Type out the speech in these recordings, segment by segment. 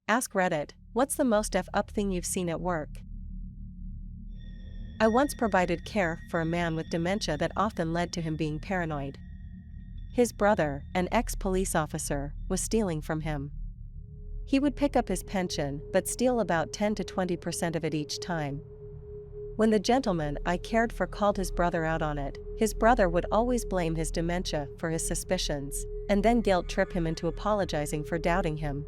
Ask Reddit, what's the most F-up thing you've seen at work? I once provided care for a man with dementia that often led to him being paranoid. His brother, an ex-police officer, was stealing from him. He would pick up his pension but steal about 10 to 20% of it each time. When the gentleman I cared for called his brother out on it, his brother would always blame his dementia for his suspicions, and then guilt-trip him into apologizing for doubting him.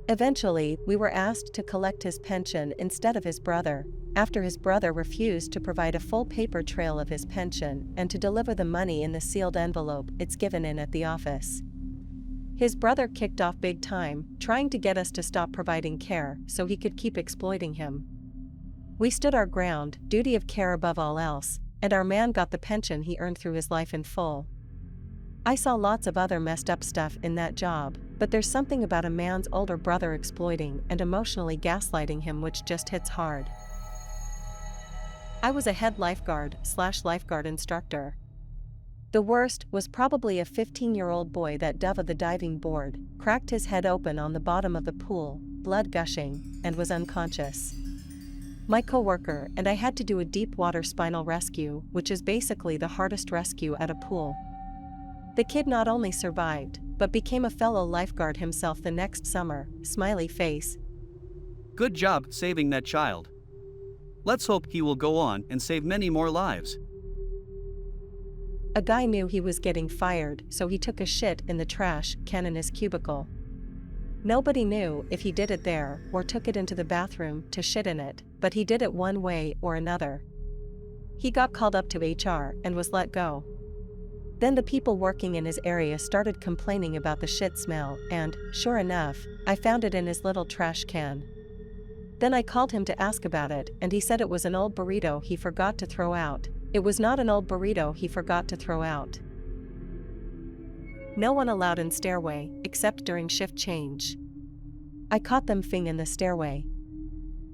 Eventually, we were asked to collect his pension instead of his brother, after his brother refused to provide a full paper trail of his pension and to deliver the money in the sealed envelope it's given in at the office. His brother kicked off big time, trying to get us to stop providing care so he could keep exploiting him. We stood our ground, duty of care above all else, and our man got the pension he earned through his life in full. I saw lots of other messed up stuff in that job, but there's something about a man's older brother exploiting and emotionally gaslighting him which just hits hard. I was a head lifeguard instructor. The worst was probably a 15-year-old boy that dove of the diving board, cracked his head open on the bottom of the pool, blood gushing, and was unconscious. My coworker and I had to do a deep water spinal rescue, which is basically the hardest rescue at a pool. The kid not only survived, but became a fellow lifeguard himself the next summer, smiley face. Good job saving that child. Let's hope he will go on and save many more lives. A guy knew he was getting fired, so he took a shit in the trash can in his cubicle. Nobody knew if he did it there or took it into the bathroom to shit in it, but he did it one way or another. He got called up to HR and was let go. Then the people working in his area started complaining about the shit smell and, sure enough, I found it in his little trash can. Then I called him to ask about it and he said it was an old burrito he forgot to throw out. It was not an old burrito he forgot to throw out. No one allowed in Stairway, except during shift change. I caught them fing in the stairway.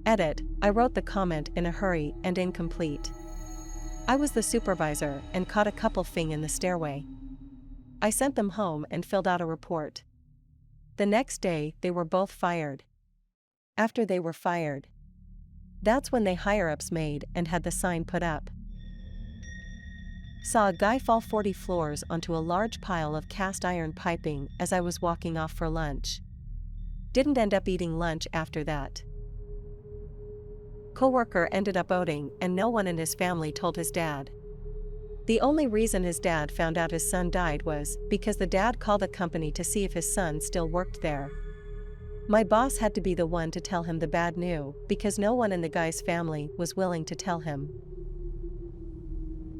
Edit, I wrote the comment in a hurry and incomplete. I was the supervisor and caught a couple fing in the stairway. I sent them home and filled out a report. The next day, they were both fired. After they were fired, that's when they higher-ups made and had the sign put up. Saw a guy fall 40 floors onto a large pile of cast iron piping as I was walking off for lunch. Didn't end up eating lunch after that. Coworker ended up outing and no one in his family told his dad. The only reason his dad found out his son died was because the dad called the company to see if his son still worked there. My boss had to be the one to tell him the bad news because no one in the guy's family was willing to tell him.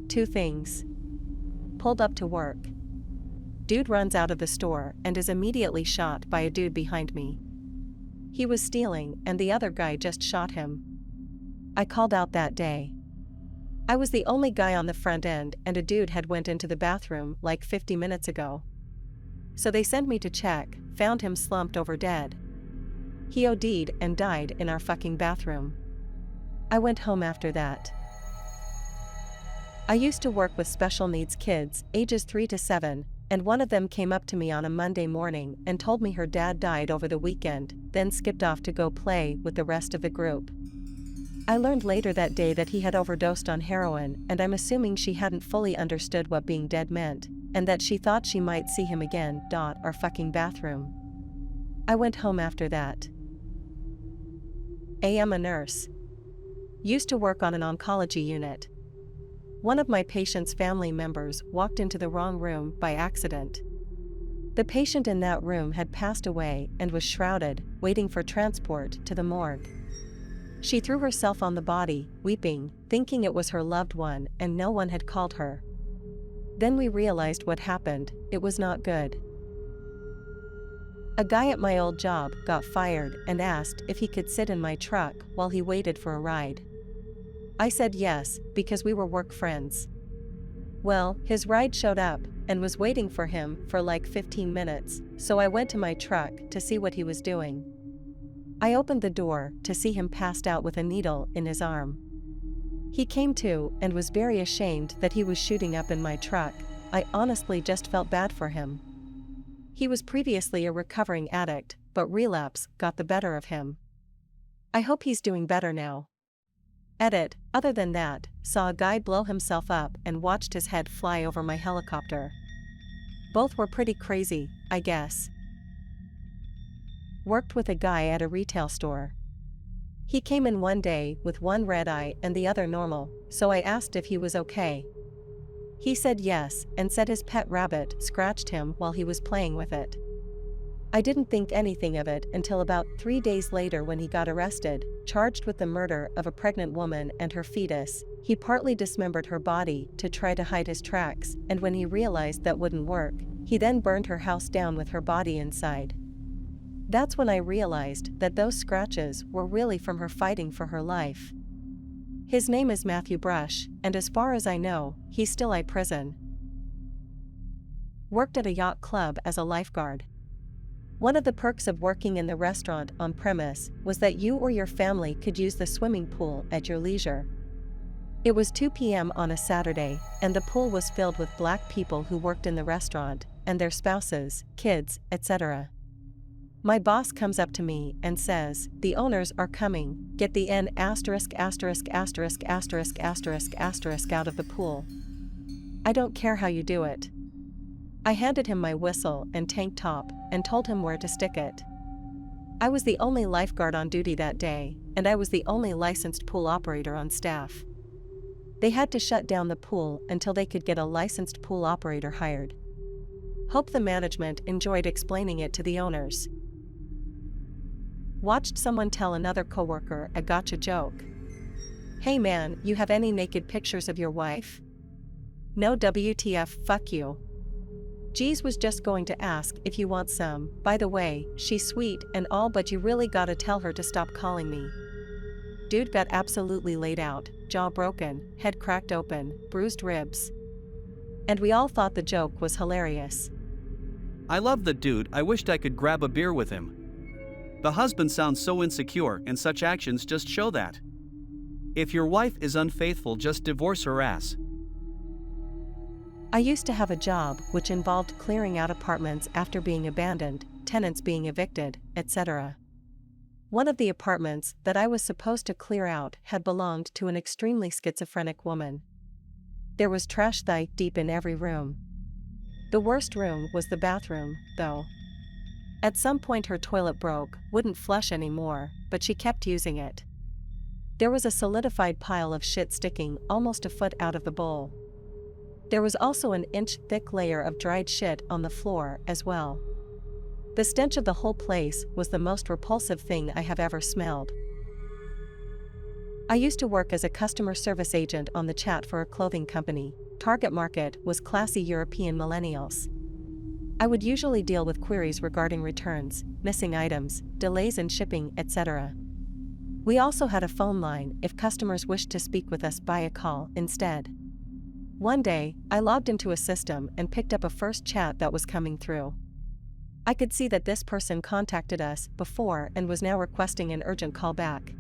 2 things. Pulled up to work. Dude runs out of the store and is immediately shot by a dude behind me. He was stealing and the other guy just shot him. I called out that day. I was the only guy on the front end and a dude had went into the bathroom like 50 minutes ago. So they sent me to check, found him slumped over dead. He OD'd and died in our fucking bathroom. I went home after that. I used to work with special needs kids, ages 3 to 7, and one of them came up to me on a Monday morning and told me her dad died over the weekend, then skipped off to go play with the rest of the group. I learned later that day that he had overdosed on heroin, and I'm assuming she hadn't fully understood what being dead meant, and that she thought she might see him again. Our fucking bathroom. I went home after that. I'm a nurse. Used to work on an oncology unit. One of my patient's family members walked into the wrong room by accident. The patient in that room had passed away and was shrouded, waiting for transport to the morgue. She threw herself on the body, weeping, thinking it was her loved one and no one had called her. Then we realized what happened. It was not good. A guy at my old job got fired and asked if he could sit in my truck while he waited for a ride. I said yes, because we were work friends. Well, his ride showed up and was waiting for him for like 15 minutes, so I went to my truck to see what he was doing. I opened the door to see him passed out with a needle in his arm. He came to and was very ashamed that he was shooting up in my truck. I honestly just felt bad for him. He was previously a recovering addict, but relapse got the better of him. I hope he's doing better now. Edit. Other than that, saw a guy blow himself up and watched his head fly over my helicopter. Both were pretty crazy, I guess. Worked with a guy at a retail store. He came in one day with one red eye and the other normal, so I asked if he was okay. He said yes, and said his pet rabbit scratched him while he was playing with it. I didn't think anything of it until about 3 days later when he got arrested, charged with the murder of a pregnant woman and her fetus. He partly dismembered her body to try to hide his tracks, and when he realized that wouldn't work, he then burned her house down with her body inside. That's when I realized that those scratches were really from her fighting for her life. His name is Matthew Brush, and as far as I know, he's still in prison. Worked at a yacht club as a lifeguard. One of the perks of working in the restaurant on premise was that you or your family could use the swimming pool at your leisure. It was 2 p.m. on a Saturday, and the pool was filled with black people who worked in the restaurant, and their spouses, kids, etc. My boss comes up to me and says, "The owners are coming, get the N********* out of the pool. I don't care how you do it." I handed him my whistle and tank top, and told him where to stick it. I was the only lifeguard on duty that day, and I was the only licensed pool operator on staff. They had to shut down the pool until they could get a licensed pool operator hired. Hope the management enjoyed explaining it to the owners. Watched someone tell another coworker a gotcha joke. "Hey man, you have any naked pictures of your wife?" "No, WTF, fuck you." "Geez, was just going to ask if you want some, by the way, she's sweet and all, but you really gotta tell her to stop calling me." Dude got absolutely laid out, jaw broken, head cracked open, bruised ribs. And we all thought the joke was hilarious. I love the dude. I wished I could grab a beer with him. The husband sounds so insecure, and such actions just show that. If your wife is unfaithful, just divorce her ass. I used to have a job which involved clearing out apartments after being abandoned, tenants being evicted, etc. One of the apartments that I was supposed to clear out had belonged to an extremely schizophrenic woman. There was trash thigh deep in every room. The worst room was the bathroom, though. At some point her toilet broke, wouldn't flush anymore, but she kept using it. There was a solidified pile of shit sticking almost a foot out of the bowl. There was also an inch-thick layer of dried shit on the floor as well. The stench of the whole place was the most repulsive thing I have ever smelled. I used to work as a customer service agent on the chat for a clothing company. Target market was classy European millennials. I would usually deal with queries regarding returns, missing items, delays in shipping, etc. We also had a phone line if customers wished to speak with us by a call instead. One day, I logged into a system and picked up a first chat that was coming through. I could see that this person contacted us before and was now requesting an urgent call back.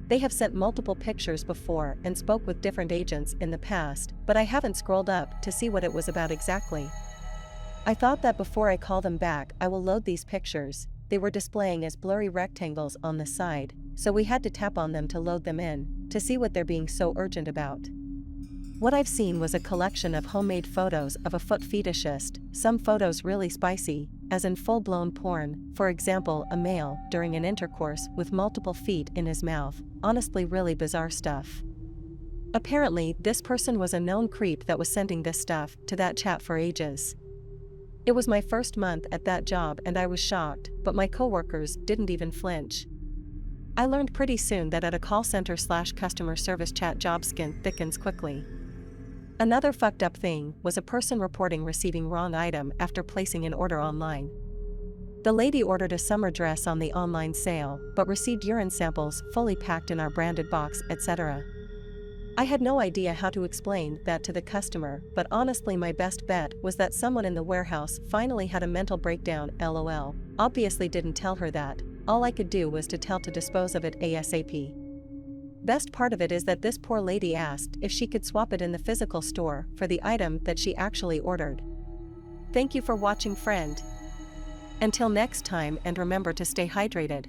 They have sent multiple pictures before and spoke with different agents in the past, but I haven't scrolled up to see what it was about exactly. I thought that before I call them back I will load these pictures. They were displaying as blurry rectangles on the side, so we had to tap on them to load them in, to see what they're being so urgent about. What I've seen was a collection of homemade photos of a foot fetishist, some photos really spicy, as in full-blown porn, for example a male during an intercourse with multiple feet in his mouth, honestly really bizarre stuff. Apparently, this person was a known creep that was sending this stuff to that chat for ages. It was my first month at that job and I was shocked, but my coworkers didn't even flinch. I learned pretty soon that at a call center/customer service chat job skin thickens quickly. Another fucked up thing was a person reporting receiving wrong item after placing an order online. The lady ordered a summer dress on the online sale, but received urine samples fully packed in our branded box, etc. I had no idea how to explain that to the customer, but honestly my best bet was that someone in the warehouse finally had a mental breakdown, lol. Obviously didn't tell her that. All I could do was to tell to dispose of it ASAP. Best part of it is that this poor lady asked if she could swap it in the physical store for the item that she actually ordered. Thank you for watching, friend. Until next time, and remember to stay hydrated.